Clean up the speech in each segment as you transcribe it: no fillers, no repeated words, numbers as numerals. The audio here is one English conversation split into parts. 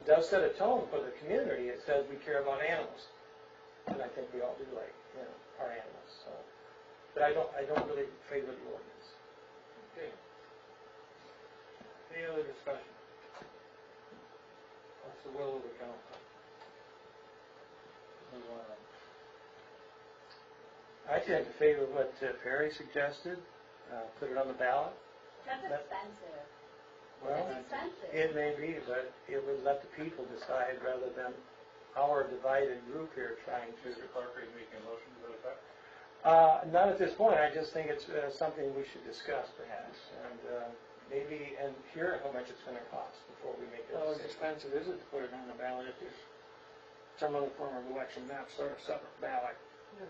does set a tone for the community. It says we care about animals, and I think we all do like, our animals. So, but I don't really favor the ordinance. Okay. Any other discussion? What's the will of the council? Move on. I tend to favor what Perry suggested. Put it on the ballot. That's expensive. Well, It's expensive. it may be, but it would let the people decide rather than our divided group here trying to. Mr. Clark, are you making a motion to that effect? Not at this point. I just think it's something we should discuss, perhaps, and maybe hear how much it's going to cost before we make it. How expensive is it to put it on the ballot if there's some other form of election, not sort of separate ballot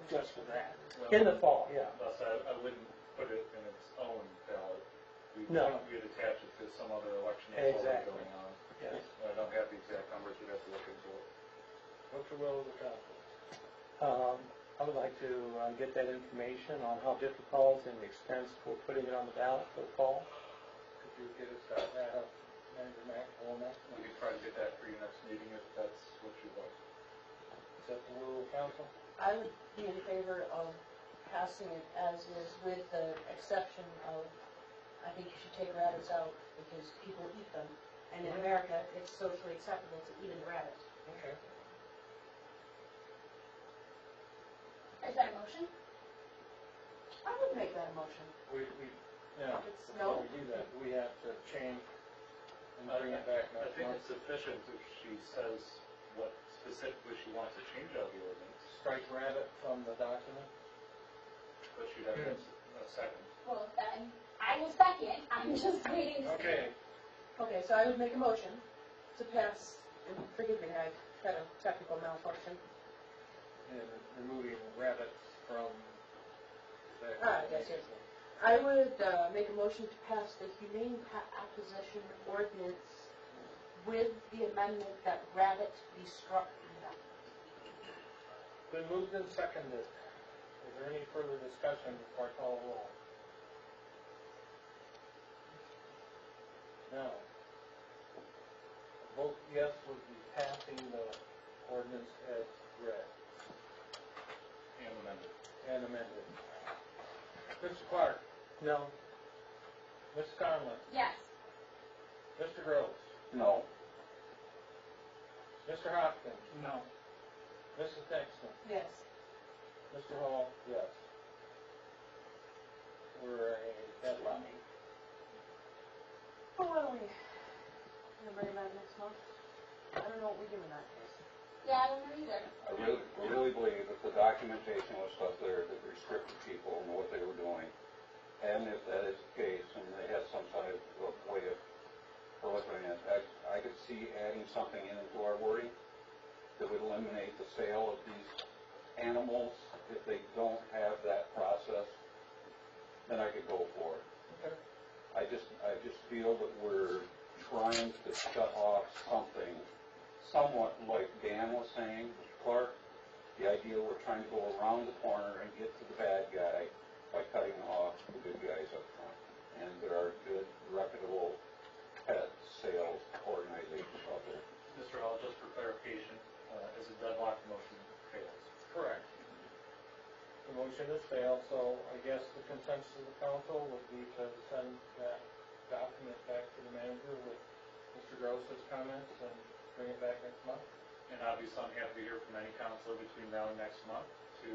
just for that? In the fall, yeah. Thus, I wouldn't put it in its own ballot. No. We'd attach it to some other election that's already going on. Yes. I don't have the exact numbers. We'd have to look into it. What's the will of the council? I would like to get that information on how difficult and the expense for putting it on the ballot for the fall. Could you get us that, Manager Mack, Womack? We could try to get that for your next meeting if that's what you want. Is that the will of the council? I would be in favor of passing it as is with the exception of, I think you should take rabbits out because people eat them. And in America, it's socially acceptable to eat a rabbit. Okay. Is that a motion? I would make that a motion. Yeah, It's before no. we do that, we have to change and bring it back I next think month. it's sufficient if she says what specifically she wants to change out of the ordinance, Strike rabbit from the document. but she'd have a second. Well, then, I will second. I'm just waiting to see. Okay. Okay, so I would make a motion to pass, and forgive me, I've had a technical malfunction. And removing rabbit from that. Yes. I would make a motion to pass the humane pet acquisition ordinance with the amendment that rabbit be struck from that. Been moved and seconded. Is there any further discussion before I call a roll? No. A vote yes would be passing the ordinance as read And amended. and amended. Mr. Clark, No. Ms. Conlon, Yes. Mr. Gross, No. Mr. Hopkins, No. Mrs. Dexter, Yes. Mr. Hall, yes. We're a deadline. Oh, why don't we, gonna bring it back next month? I don't know what we do in that case. Yeah, I don't know either. I really believe if the documentation was stuff there that restricted people and what they were doing, and if that is the case, and they had some type of way of looking at it, I could see adding something into our wording that would eliminate the sale of these animals if they don't have that process, then I could go for it. Okay. I just feel that we're trying to shut off something, somewhat like Dan was saying, Clark, the idea we're trying to go around the corner and get to the bad guy by cutting off the good guys up front. And there are good, reputable pet sales organizations out there. Mr. Hall, just for clarification, is a deadlock motion fails? Correct. The motion has failed, so I guess the consensus of the council would be to send that document back to the manager with Mr. Gross's comments and bring it back next month. And obviously, I'm happy to hear from any counselor between now and next month to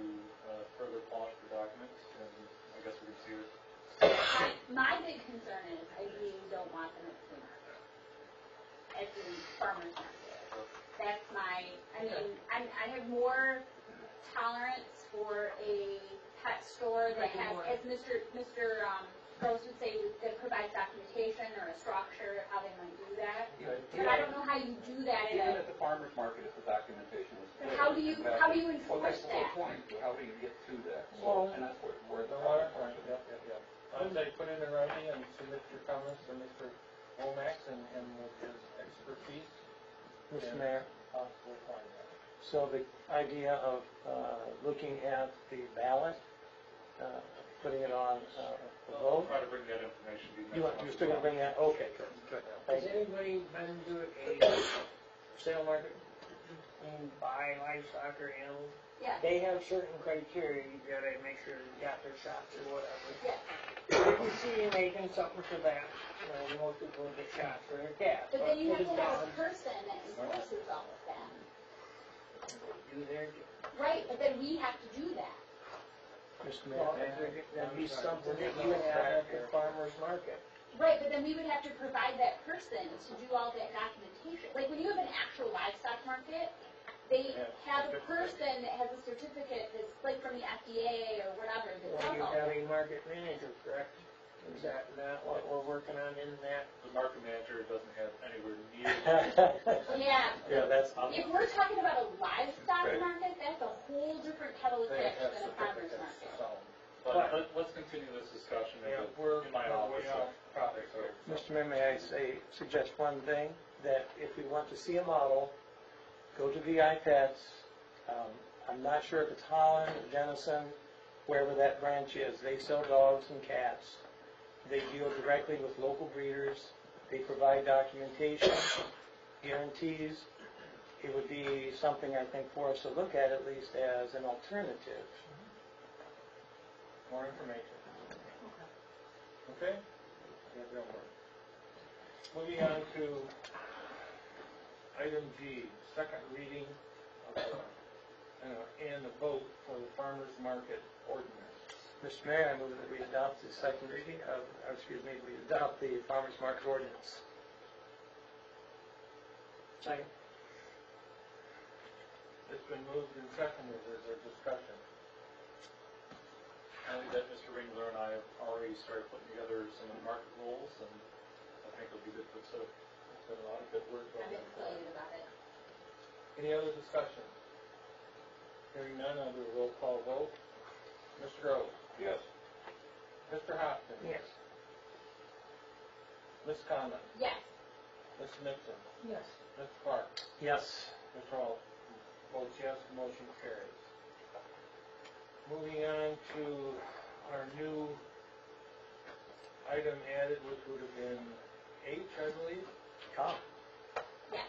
further polish the documents, and I guess we can see it. My big concern is I really don't want them at the flea market, at the farmer's market. That's my, I have more tolerance for a pet store that has, as Mr. Gross would say, that provides documentation or a structure, how they might do that. But I don't know how you do that Even at the farmer's market, if the documentation is But there. how do you Well, enforce that's the that? whole point. How do you get to that? Well, And that's where the The water point, yep. I would say put it in writing and submit your comments to Mr. Womack and with his expertise. Mr. and Mayor, Possible find that. so the idea of looking at the ballot, putting it on the I'll vote, try to bring that information to you next month. you're still going to bring that? Okay, good. Has Thank you. anybody been to a sale market, and buy livestock or animals, Yeah, they have certain criteria, you gotta make sure they got their shots or whatever. yeah. If you see you making something for that, you know, most people will get shots for their cats. But then you for have the to have a dogs, person that enforces all of that. do their, Right, but then we have to do that. Mr. well, Mayor, that'd be something that you would have at the farmer's market. Right, but then we would have to provide that person to do all that documentation. Like, when you have an actual livestock market, they have a person that has a certificate that's like from the FDA or whatever that Well, does you all have that. a market manager, correct? Is that not what we're working on in that? The market manager doesn't have anywhere near. Yeah, yeah, that's, if we're talking about a livestock Right. market, that's a whole different kettle of They fish have than a farmer's certificates to market. sell them. But let's continue this discussion Yeah, we're in my way office. off topic, so. Mr. Mayor, may I suggest one thing, that if we want to see a model, go to VI Pets. I'm not sure if it's Holland or Denison, wherever that branch is. They sell dogs and cats. They deal directly with local breeders. They provide documentation, guarantees. It would be something, I think, for us to look at least as an alternative. More information. Okay? Yeah, don't worry. Moving on to item G, second reading of and the vote for the farmer's market ordinance. Mr. Mayor, I move that we adopt the second reading of, we adopt the farmer's market ordinance. Second. It's been moved and seconded. Is there discussion? I think that Mr. Ringler and I have already started putting together some market rules, and I think it'll be good for the It's been a lot of good work. I'm excited about it. Any other discussion? Hearing none, I'll do a roll call vote. Mr. Grove? Yes. Mr. Hopkins? Yes. Ms. Conlon? Yes, Ms. Nixon? Yes. Mr. Clark? Yes. Mr. Hall votes yes, the motion carries. Moving on to our new item added, which would have been H, I believe. Tom. yes.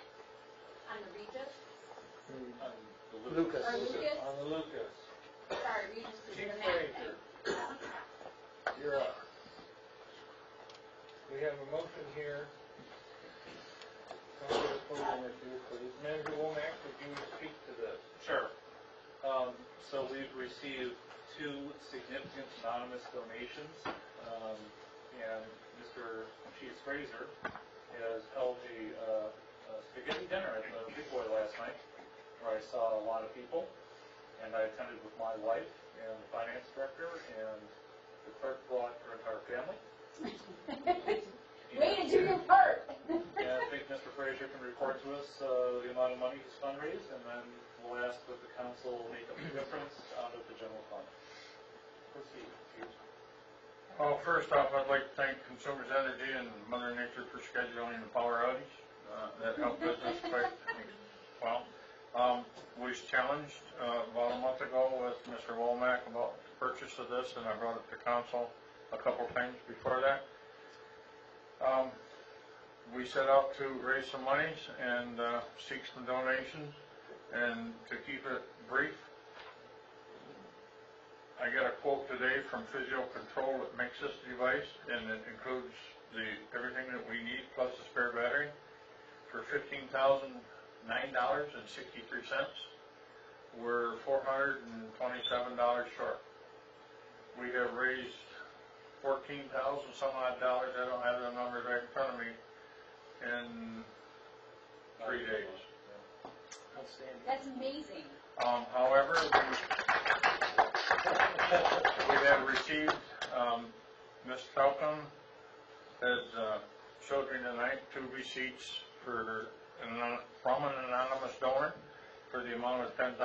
On the Regis, On the Lucas. or Lucas, On the Lucas. sorry, Regis is Chief the map Frazier, thing. you're up. We have a motion here. I'll get a podium or two, please. Manager Womack, would you speak to this? Sure. So we've received 2 significant anonymous donations, and Mr. Chief Fraser has held a spaghetti dinner at the Big Boy last night, where I saw a lot of people, and I attended with my wife and the finance director, and the clerk brought her entire family. Way to do your part. And I think Mr. Frazier can report to us the amount of money he's fundraised, and then we'll ask that the council make up the difference out of the general fund. Proceed. Well, first off, I'd like to thank Consumers Energy and Mother Nature for scheduling the power outage. That helped business quite well. Was challenged about a month ago with Mr. Womack about the purchase of this, and I brought it to council a couple times before that. We set out to raise some monies and seek some donations, and to keep it brief, I got a quote today from Physio Control that makes this device, and it includes everything that we need plus the spare battery for $15,009.63. We're $427 short. We have raised $14,000 some odd dollars. I don't have the numbers right in front of me in 3 days. Outstanding. That's amazing. However, we have received, Ms. Falcon has showed me tonight 2 receipts from an anonymous donor for the amount of $10,000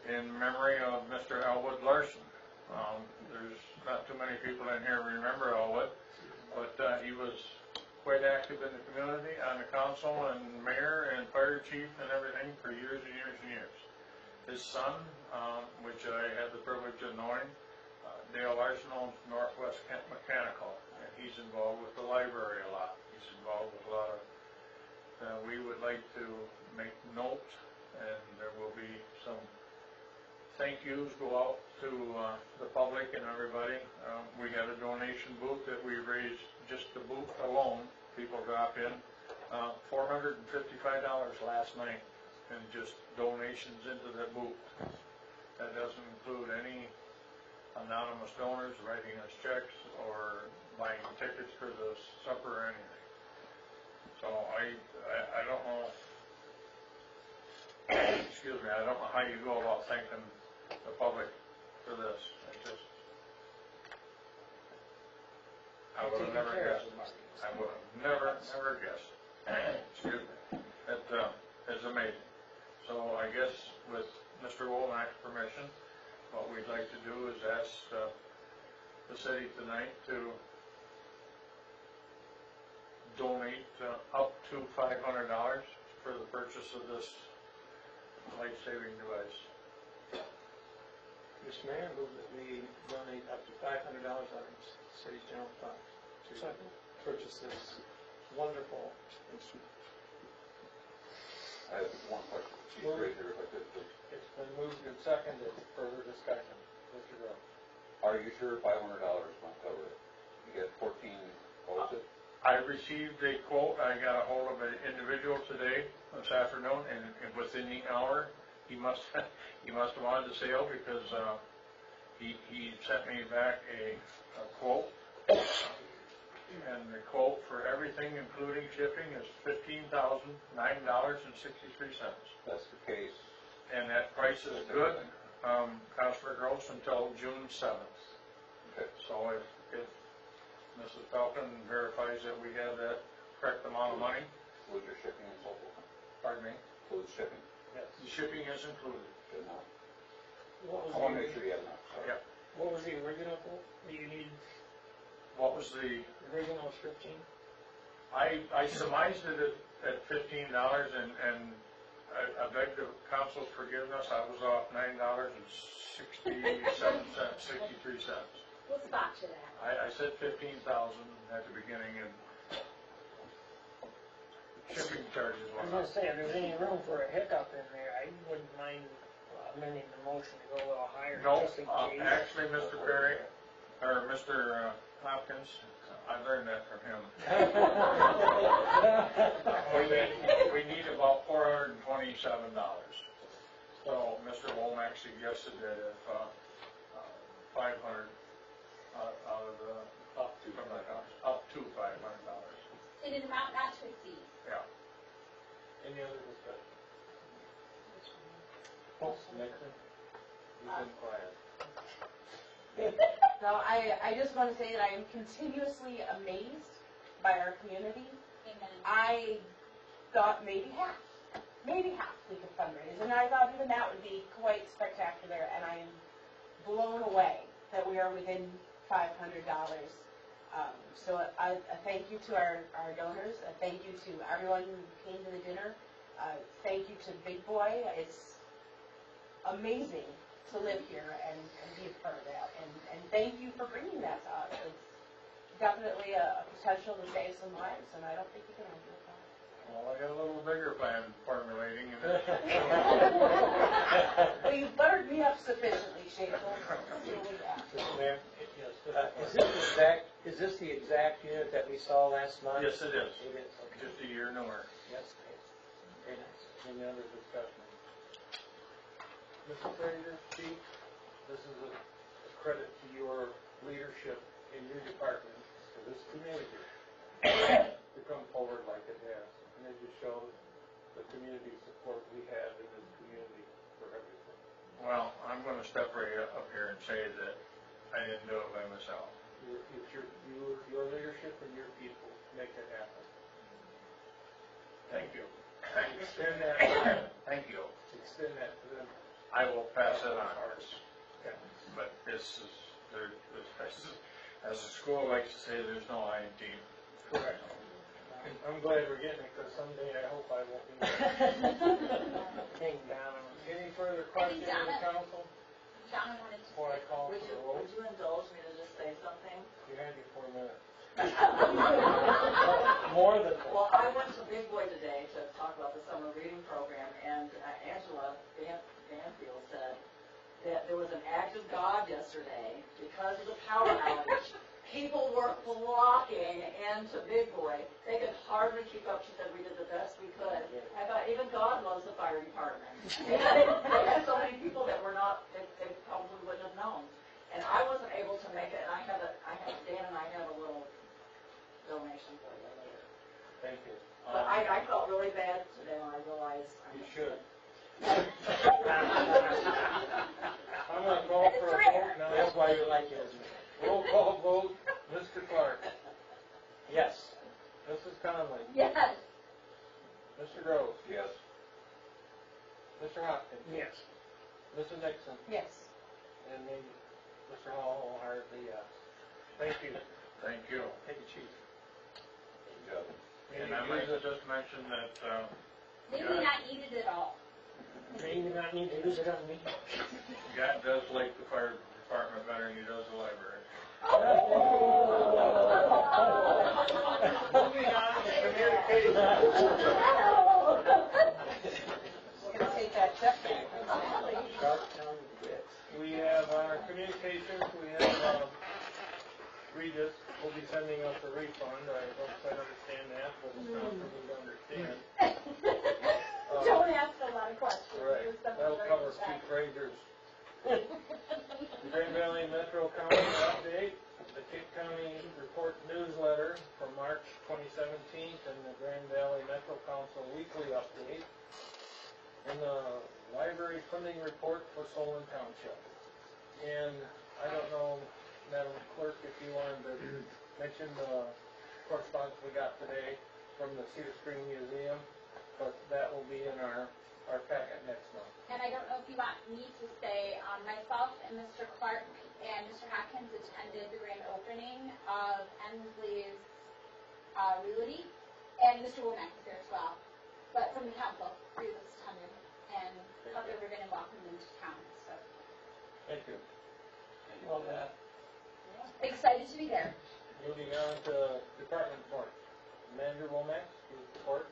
in memory of Mr. Elwood Larson. There's not too many people in here remember Elwood, but he was quite active in the community, on the council and mayor and fire chief and everything for years and years and years. His son, which I had the privilege of knowing, Dale Larson, owns Northwest Kent Mechanical, and he's involved with the library a lot. He's involved with a lot of we would like to make note, and there will be some thank yous go out to the public and everybody. We had a donation booth that we raised, just the booth alone, people drop in, $455 last night, and just donations into that booth. That doesn't include any anonymous donors writing us checks or buying tickets for the supper or anything. So I don't know, excuse me, I don't know how you go about thanking the public for this. I would have never guessed. I would have never guessed. Excuse me. That is amazing. So I guess with Mr. Womack's permission, what we'd like to do is ask the city tonight to donate up to $500 for the purchase of this life-saving device. Mr. Mayor, move that we donate up to $500 out of the city's general fund to purchase this wonderful instrument. I have one question. Chief Fraser, if I could just. It's been moved and seconded. Further discussion. Mr. Gross. Are you sure $500 won't cover it? You get 14, what was it? I received a quote. I got a hold of an individual today, this afternoon, and within the hour, he must have wanted the sale because he sent me back a quote. And the quote for everything, including shipping, is $15,009.63. That's the case. And that price is good, Councilor Gross, until June 7th. Okay. So if Mrs. Falcon verifies that we have that correct amount of money, Include your shipping and so forth. pardon me, Include shipping. the shipping is included. Should not. What was I want to make sure you have enough. Sorry. Yeah. What was the original quote that you needed? What was the, Original was 15? I surmised it at $15, and I beg the council's forgiveness, I was off $9.67, 63 cents. We'll spot you that. I said 15,000 at the beginning, and shipping charges I was went gonna up. say, if there's any room for a hiccup in there, I wouldn't mind amending the motion to go a little higher, No, just in case. actually, Mr. Perry, or Mr. Hopkins, I learned that from him. We need about $427. So Mr. Womack suggested that if 500 out of the, up to $500. In an amount not to exceed. Yeah. Any other discussion? Nixon? You've been quiet. No, I just want to say that I am continuously amazed by our community. Amen. I thought maybe half we could fundraise, and I thought even that would be quite spectacular, and I am blown away that we are within $500. So a thank you to our donors, a thank you to everyone who came to the dinner, thank you to Big Boy. It's amazing to live here and be a part of that, and thank you for bringing that to us. It's definitely a potential to save some lives, and I don't think you can argue with that. Well, I got a little bigger plan formulating, and Well, you buttered me up sufficiently, Shane. Really, yeah. Mr. Mayor, Yes. is this the exact unit that we saw last month? yes, it is. It is, okay. Just a year newer. Yes, very nice. Any other discussion? Mr. Fraser, Chief, this is a credit to your leadership in your department, to this community, to come forward like it has. And it just shows the community support we have in this community for everything. Well, I'm going to step right up here and say that I didn't do it by myself. It's your leadership and your people make it happen. Thank you. Extend that, Thank you. extend that to them. I will pass it on. But this is, as the school likes to say, there's no I in team. Correct. I'm glad we're getting it, because someday I hope I won't be there. King Donovan. Any further questions of the council Donna wanted to. before I call for Would the you, vote? would you indulge me to just say something? You had your 4 minutes. More than Well, I went to Big Boy today to that there was an act of God yesterday because of the power outage. People were flocking into Big Boy. They could hardly keep up. She said, we did the best we could. I thought, even God loves the fire department. They had so many people that were not, they probably wouldn't have known. And I wasn't able to make it, and Dan and I have a little donation for you later. Thank you. But I felt really bad today when I realized. You should. I'm gonna call for a vote now. That's why you like it, isn't it? Roll call vote, Mr. Clark, Yes. Mrs. Conley, Yes. Mr. Gross, Yes. Mr. Hopkins, Yes. Mrs. Nixon, Yes. and me, Mr. Hall, wholeheartedly yes. Thank you. Thank you. Thank you, Chief. Good job. And I might just mention that, They may not need it at all. They do not need to use it on me. God does like the fire department better than he does the library. Moving on to communication. We're gonna take that check back. We have our communications, we have, Regis will be sending us a refund. I don't quite understand that, but it's not for me to understand. Don't ask a lot of questions. Right, There's some that'll very cover exact. Chief Frazier's. Grand Valley Metro County update, the Cape County Report newsletter for March 2017, and the Grand Valley Metro Council weekly update, and the library funding report for Solon Township. And I don't know, Madam Clerk, if you wanted to mention the correspondence we got today from the Cedar Spring Museum, but that will be in our packet next month. And I don't know if you want me to say, myself and Mr. Clark and Mr. Hopkins attended the grand opening of Ensley's Realty, and Mr. Womack was there as well. But from the council, three of us attended, and thought they were going to welcome them to town, so Thank you. Well, that. excited to be there. Moving on to department report. Manager Womack, please report.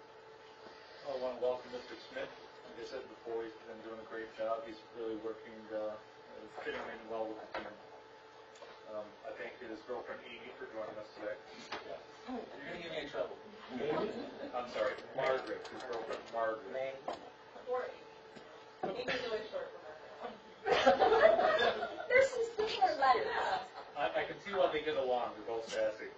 I want to welcome Mr. Smith. Like I said before, he's been doing a great job. He's really working, fitting in well with the team. I thank his girlfriend Amy for joining us today. You're gonna get me in trouble. I'm sorry, Margaret, his girlfriend Margaret. May. Amy's really short for her. There's some similar letters. I can see why they get along. They're both sassy.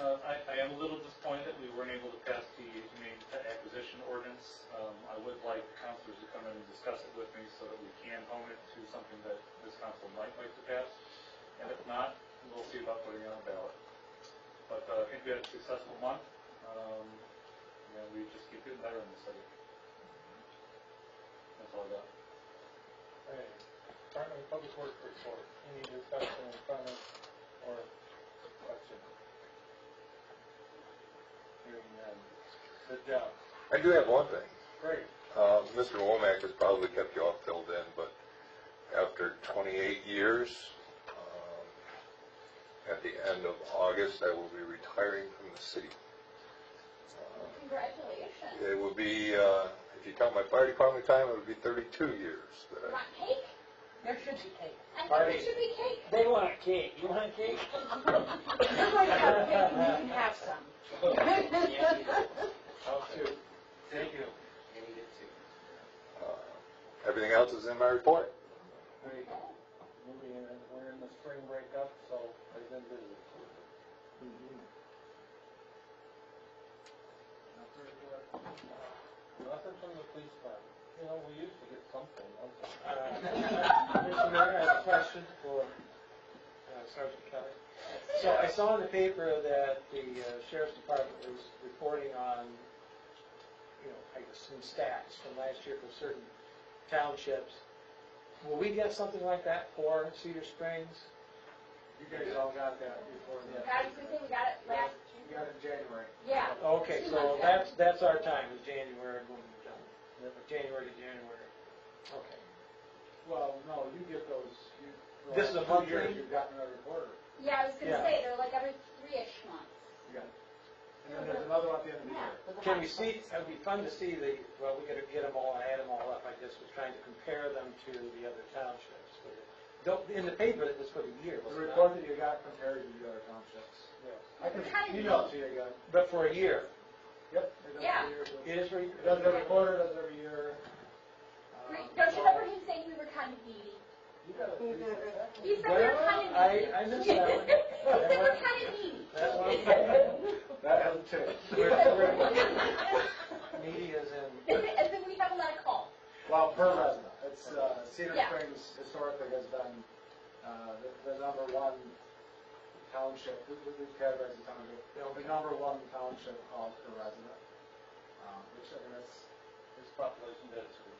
I am a little disappointed that we weren't able to pass the humane pet acquisition ordinance. I would like councilors to come in and discuss it with me so that we can hone it to something that this council might like to pass. And if not, we'll see about putting it on a ballot. But I think we had a successful month, and we just keep getting better in the city. That's all I got. Okay. Department of Public Works report. Any discussion, comment, or question? Hearing none. Good job. I do have one thing. Great. Mr. Womack has probably kept you all filled in, but after 28 years, at the end of August, I will be retiring from the city. Congratulations. It will be, if you count my fire department time, it would be 32 years. You want cake? There should be cake. I think there should be cake. They want cake. You want cake? You're going to have cake, and you can have some. Two. Thank you. Everything else is in my report. Great. Moving in, we're in the spring breakup, so I've been busy. Nothing from the police department. You know, we used to get something once in a while. Mr. Mayor, I have a question for Sergeant Kelly. So I saw in the paper that the Sheriff's Department was reporting on, I guess some stats from last year for certain townships. Will we get something like that for Cedar Springs? You guys all got that before the, I was going to say, we got it last, you got it in January. yeah. Okay, so that's our time, is January, January to January. Okay. Well, no, you get those, This is a month years thing? you've gotten a reporter. Yeah, I was going to Yeah. say, they're like every 3-ish months. Yeah. And And then there's another one at the end of the year. Can we see, it'd be fun to see the, well, we gotta get them all, and add them all up, I just was trying to compare them to the other townships. In the paper, it's for the year, The was it report not? that you got compared to the other townships. Yes. I can Kind of email it to you again. But for a year. Yep. It does Yeah. every year. It is It does it every quarter, does it every year. Don't you remember him saying we were kind of needy? You got it. He said we were kind of needy. I missed that one. He said we're kind of needy. That one, That hasn't changed. needy as in, As if we have a lot of calls. Well, per resident. It's, Cedar Yeah. Springs historically has been, the number one township, we've categorized the township, the number one township calls per resident. Which, I mean, it's population density.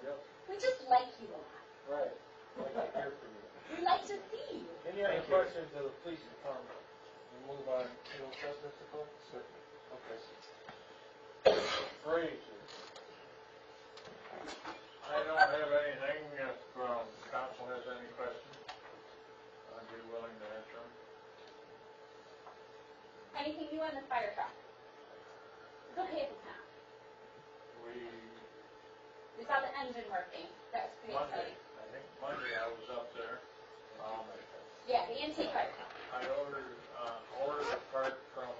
Yep, We just like you a lot. right. Like to hear from you. We like to see you. Any other questions of the police department? We'll move on. You know, Mr. Cole? Certainly. Okay. Fraser. I don't have anything. If council has any questions, I'd be willing to answer them. Anything new on the fire truck? It's okay if it's not. We saw the engine working. That was pretty Monday, exciting. I think Monday I was up there. Yeah, the antique fire truck. I ordered a part from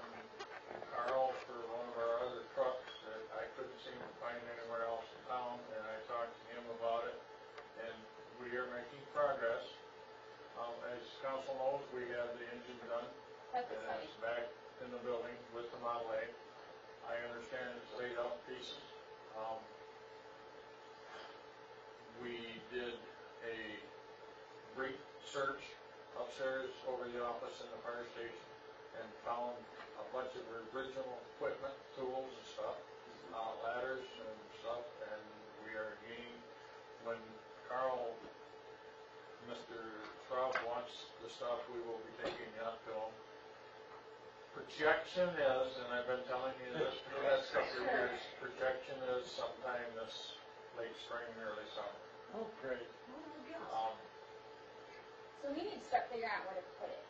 Carl for one of our other trucks that I couldn't seem to find anywhere else in town, and I talked to him about it, and we are making progress. As council knows, we have the engine done, That's and exciting. it's back in the building with the Model A. I understand it's laid out in pieces. We did a brief search upstairs over the office in the fire station and found a bunch of original equipment, tools and stuff, ladders and stuff, and we are gaining, when Carl, Mr. Straub wants the stuff, we will be taking it up to him. Projection is, and I've been telling you this for the last couple of years, projection is sometime this late spring, early summer. oh, great. So we need to start figuring out where to put it.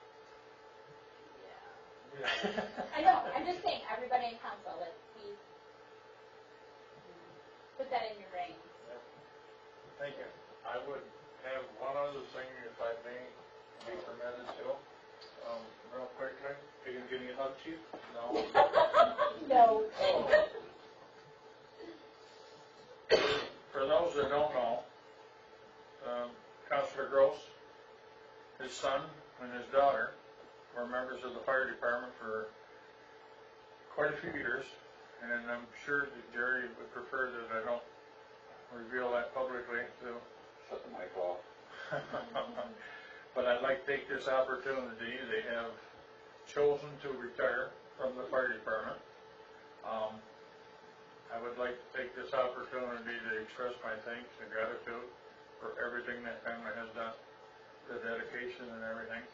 Yeah. I know, I'm just saying, everybody in council, let's please put that in your brain. Thank you. I would have one other thing, if I may be permitted to, real quickly. Are you gonna give me a hug, chief? No. No. For those that don't know, Councilor Gross, his son and his daughter were members of the fire department for quite a few years, and I'm sure that Jerry would prefer that I don't reveal that publicly, so. Shut the mic off. But I'd like to take this opportunity, they have chosen to retire from the fire department. I would like to take this opportunity to express my thanks and gratitude for everything that family has done, the dedication and everything,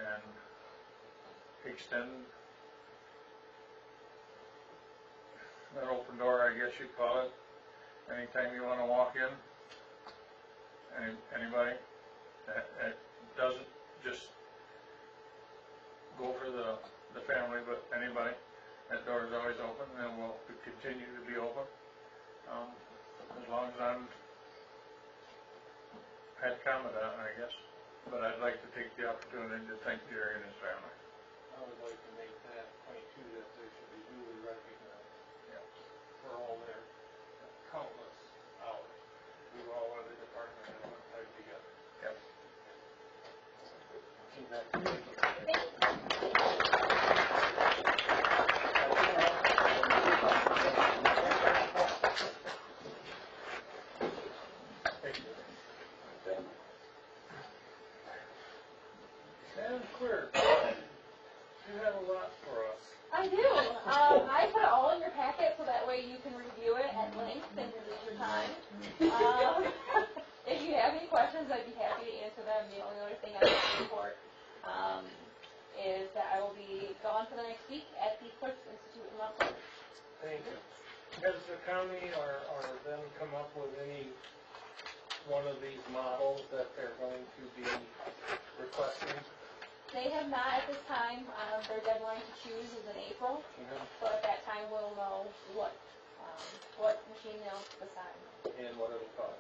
and extend that open door, I guess you'd call it, anytime you want to walk in. Anybody that doesn't just go for the family, but anybody, that door is always open and will continue to be open. As long as I'm had comment on it, I guess. But I'd like to take the opportunity to thank Jerry and his family. I would like to make that point too, that they should be duly recognized. Yeah. For all their countless hours. We were all in the department and went tight together. Yep. Sam Queer, you have a lot for us. I do. I put it all in your packet so that way you can review it at length and use your time. If you have any questions, I'd be happy to answer them. The only other thing I want to report is that I will be gone for the next week at the Clerks Institute in Loveland. Thank you. Has the county or them come up with any one of these models that they're going to be requesting? They have not at this time. Their deadline to choose is in April, so at that time we'll know what machine they'll decide. And what it'll cost.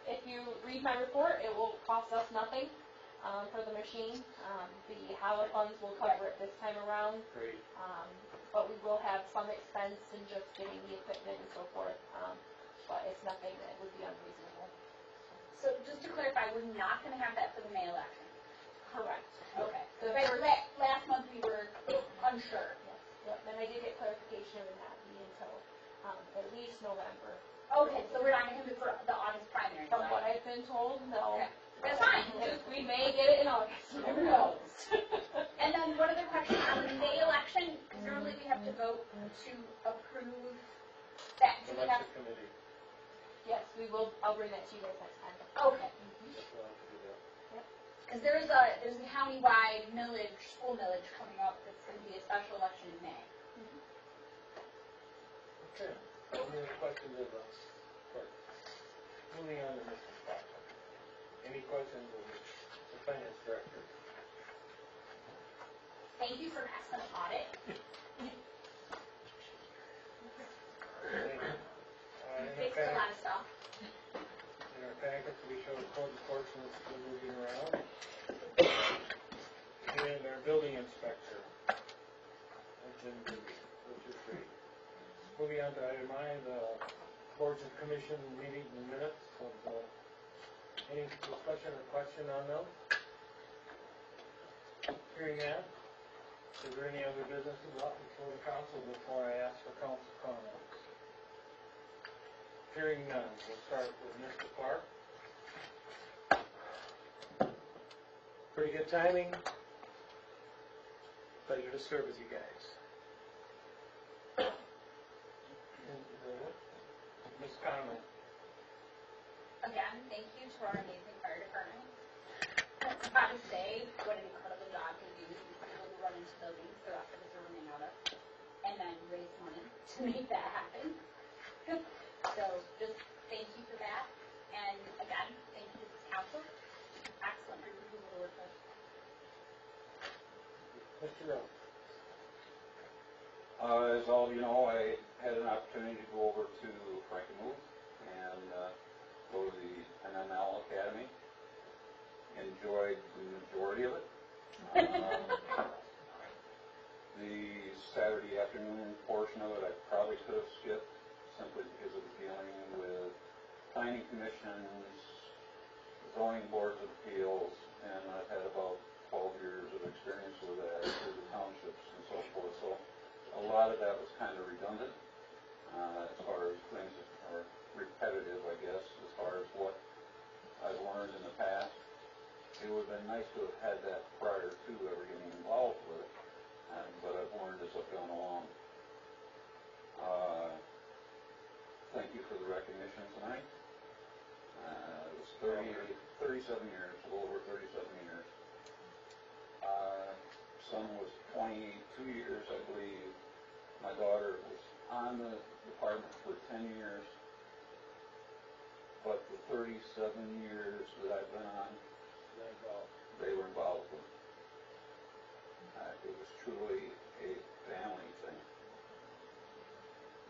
If you read my report, it will cost us nothing for the machine. The HAWA funds will cover it this time around, Great. but we will have some expense in just getting the equipment and so forth. But it's nothing that would be unreasonable. So just to clarify, we're not gonna have that for the May election? Correct. Okay. So remember, last month we were unsure. Yes. Yep. And I did get clarification of it not be until at least November. Okay, so we're not gonna have it for the August primary? From what I've been told, no. Okay. That's fine. We may get it in August. Who knows? And then one other question on the May election, because normally we have to vote to approve that. Do we have? Election committee. Yes, we will. I'll bring that to you guys next time. Okay. We'll have to do that. Because there's a countywide millage, school millage coming up. That's going to be a special election in May. Okay. Any other questions of us? Moving on to Mr. Fox. Any questions of the finance director? Thank you for passing an audit. Fixed a lot of stuff. In our packets, we show code enforcement still moving around. And our building inspector. That's in duty, which is great. Moving on to item I, the boards and commission meeting minutes of, any discussion or question on those? Hearing that, is there any other business brought before the council before I ask for council comments? Hearing none, we'll start with Mr. Clark. Pretty good timing. Pleasure to serve with you guys. Ms. Conley. Again, thank you to our amazing fire department. I gotta say, what an incredible job they do to run into buildings the rest of us are running out of, and then raise money to make that happen. So just thank you for that, and again, thank you to this council. Excellent group of people to work with. Mr. Rose. As all of you know, I had an opportunity to go over to Frankenmuth and go to the NML Academy. Enjoyed the majority of it. The Saturday afternoon portion of it I probably could have skipped simply because it was dealing with planning commissions, zoning boards of appeals, and I've had about 12 years of experience with that through the townships and so forth. So a lot of that was kind of redundant as far as things that are repetitive, I guess, as far as what I've learned in the past. It would have been nice to have had that prior to ever getting involved with it, but I've learned as I've gone along. Thank you for the recognition tonight. It was 37 years, a little over 37 years. Son was 22 years, I believe. My daughter was on the department for 10 years. But the 37 years that I've been on, they were involved with it. It was truly a family thing.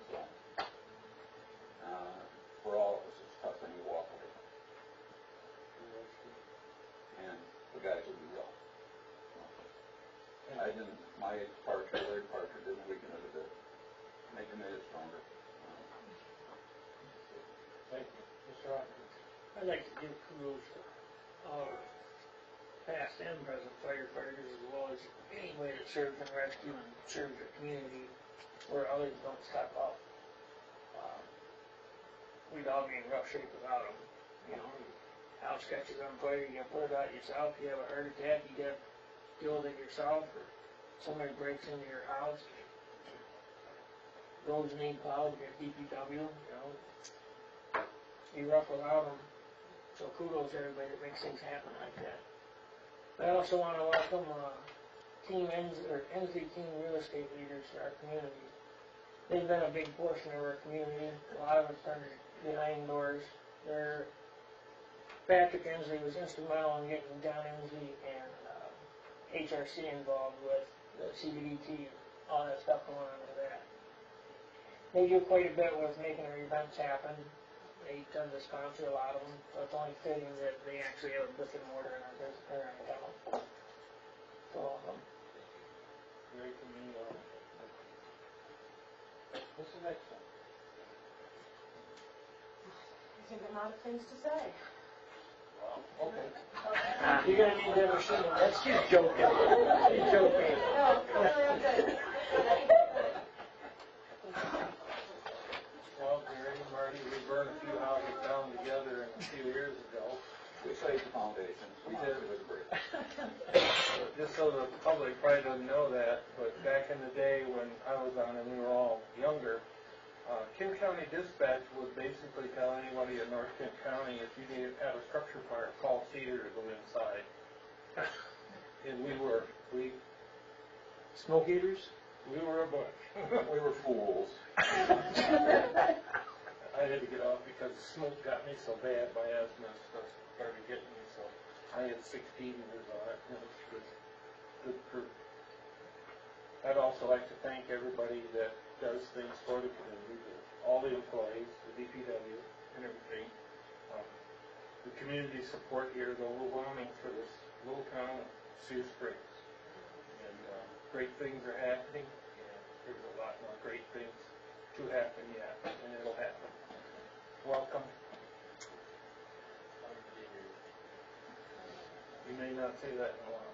So, for all of us, it's tough when you walk away. And the guys will do well. My departure, their departure didn't weaken it a bit. Made it stronger. Thank you. Mr. Hopkins. I'd like to give kudos to all our past and present firefighters, as well as anybody that serves in rescue and serves their community where others don't step up. We'd all be in rough shape without them. You know, house catches on fire, you gotta put it out yourself. You have a heart attack, you gotta deal with it yourself. Or somebody breaks into your house, roads need plowed, you got DPW, you know. Be rough without them. So kudos to everybody that makes things happen like that. I also want to welcome NZ Team Real Estate Leaders to our community. They've been a big portion of our community. A lot of it's done behind doors. Patrick Ensley was instrumental in getting John Ensley and HRC involved with the CBDT, all that stuff going on with that. They do quite a bit with making their events happen. They tend to sponsor a lot of them, so it's only fitting that they actually have a brick and mortar in our town. So, Very convenient. This is excellent. I think I'm out of things to say. Okay. you're gonna need to understand that she's joking. She's joking. No, I'm good. Well, Gary, Marty, we burned a few houses down together a few years ago. We saved the foundations. We did. It was great. Just so the public probably doesn't know that, but back in the day when I was on and we were all younger, Kent County Dispatch would basically tell anybody in North Kent County, if you need to have a structure fire, call Cedar to go inside. And we Smoke eaters? were a bunch. We were fools. I had to get off because the smoke got me so bad, my asthma and stuff started getting me, so I had 16 years on it, and it was good group. I'd also like to thank everybody that does things for the community, all the employees, the DPW, and everything. The community support here is overwhelming for this little town of Sioux Springs. And great things are happening, and there's a lot more great things to happen yet, and it'll happen. Welcome. You may not say that in a while.